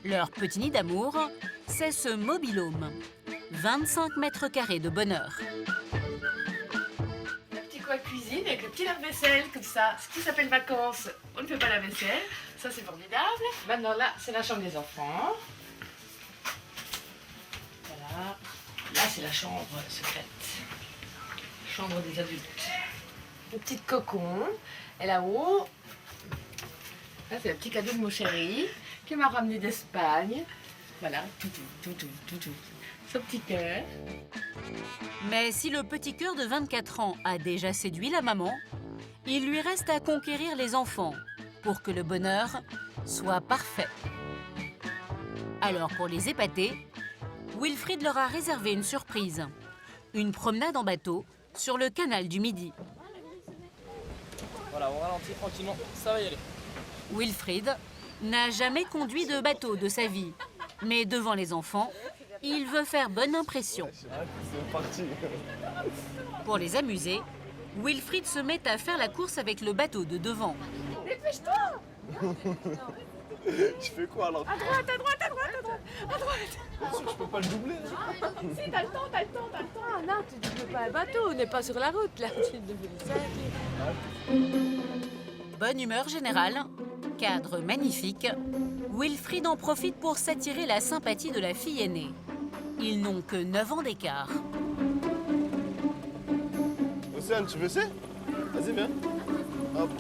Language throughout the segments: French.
Leur petit nid d'amour, c'est ce mobil-home. 25 mètres carrés de bonheur. Petit coin cuisine avec le petit lave-vaisselle, comme ça. Ce qui s'appelle vacances, on ne fait pas la vaisselle. Ça, c'est formidable. Maintenant, là, c'est la chambre des enfants. Voilà. Là, c'est la chambre secrète. Chambre des adultes. Une petite cocon. Et là-haut, là, c'est le petit cadeau de mon chéri qui m'a ramené d'Espagne. Voilà, tout. Ce petit cœur. Mais si le petit cœur de 24 ans a déjà séduit la maman, il lui reste à conquérir les enfants pour que le bonheur soit parfait. Alors pour les épater, Wilfried leur a réservé une surprise. Une promenade en bateau sur le canal du Midi. Voilà, on ralentit tranquillement, ça va y aller. Wilfried n'a jamais conduit de bateau de sa vie. Mais devant les enfants, il veut faire bonne impression. C'est parti. Pour les amuser, Wilfried se met à faire la course avec le bateau de devant. Dépêche-toi! Je fais quoi alors? À droite! Bien sûr que je peux pas le doubler. Hein. Si, t'as le temps. Ah non, tu ne doubles pas un bateau, on n'est pas sur la route là. Tu doubles ça. Bonne humeur générale, cadre magnifique. Wilfried en profite pour s'attirer la sympathie de la fille aînée. Ils n'ont que 9 ans d'écart. Océane, tu veux essayer? Vas-y, viens. Hop.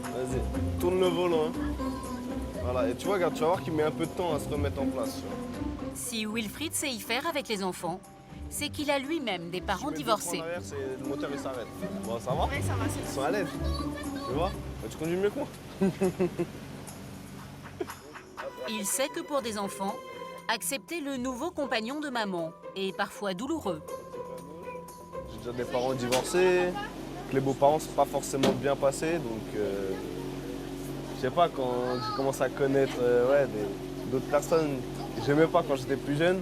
Vas-y, tourne le volant. Hein. Voilà, et tu vois, regarde, tu vas voir qu'il met un peu de temps à se remettre en place. Tu vois. Si Wilfried sait y faire avec les enfants, c'est qu'il a lui-même des parents Tu mets 2 divorcés. fois en arrière, le moteur il s'arrête. Bon, ça va? Oui, ça va, Ils sont à l'aise. Tu vois? Bah, tu conduis mieux que moi. Il sait que pour des enfants, accepter le nouveau compagnon de maman est parfois douloureux. J'ai déjà des parents divorcés, que les beaux-parents ne sont pas forcément bien passés, donc je sais pas, quand j'ai commencé à connaître d'autres personnes que j'aimais pas quand j'étais plus jeune,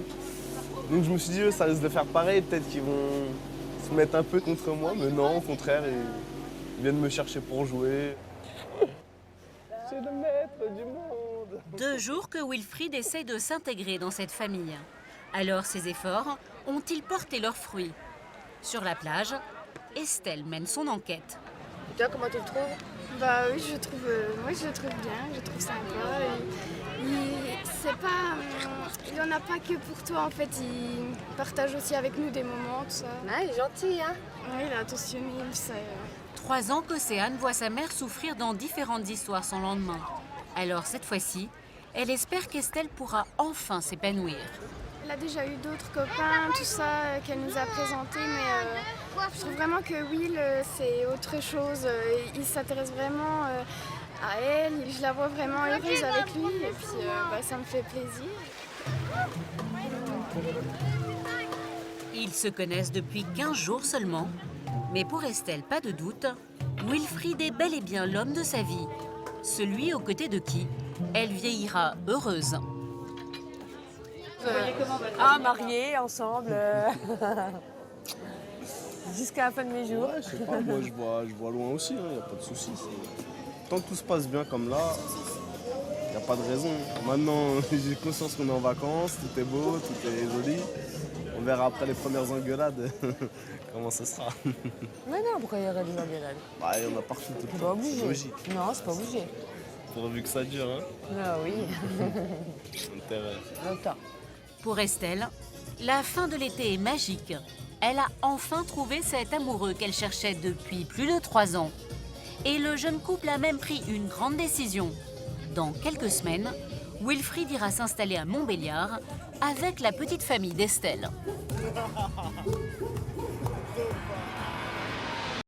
donc je me suis dit, ça risque de faire pareil, peut-être qu'ils vont se mettre un peu contre moi, mais non, au contraire, ils viennent me chercher pour jouer. C'est le maître du monde. 2 jours que Wilfried essaie de s'intégrer dans cette famille. Alors ses efforts ont-ils porté leurs fruits? Sur la plage, Estelle mène son enquête. Et toi, comment tu le trouves? Bah oui, je le trouve bien, je le trouve sympa. Il n'y en a pas que pour toi en fait, il partage aussi avec nous des moments, tout ça. Ah, il est gentil, hein? Oui, il est attentionné, il sait. 3 ans qu'Océane voit sa mère souffrir dans différentes histoires sans lendemain. Alors cette fois-ci, elle espère qu'Estelle pourra enfin s'épanouir. Elle a déjà eu d'autres copains, tout ça, qu'elle nous a présentés, mais je trouve vraiment que Will, c'est autre chose. Il s'intéresse vraiment à elle, je la vois vraiment heureuse avec lui, et puis ça me fait plaisir. Ils se connaissent depuis 15 jours seulement. Mais pour Estelle, pas de doute, Wilfried est bel et bien l'homme de sa vie. Celui aux côtés de qui elle vieillira heureuse. Mariés, ensemble, jusqu'à la fin de mes jours. Ouais, je sais pas, moi je vois loin aussi, il n'y a pas de souci. Tant que tout se passe bien comme là, il n'y a pas de raison. Maintenant, j'ai conscience qu'on est en vacances, tout est beau, tout est joli. On verra après les premières engueulades comment ce sera. Mais non, pourquoi il y aurait des engueulades? Bah, il y en a partout tout le C'est temps. pas obligé. C'est logique. Non, c'est pas obligé. Pourvu que ça dure, hein. Ah oui, Intérêt. longtemps. Pour Estelle, la fin de l'été est magique. Elle a enfin trouvé cet amoureux qu'elle cherchait depuis plus de 3 ans. Et le jeune couple a même pris une grande décision. Dans quelques semaines, Wilfried ira s'installer à Montbéliard avec la petite famille d'Estelle.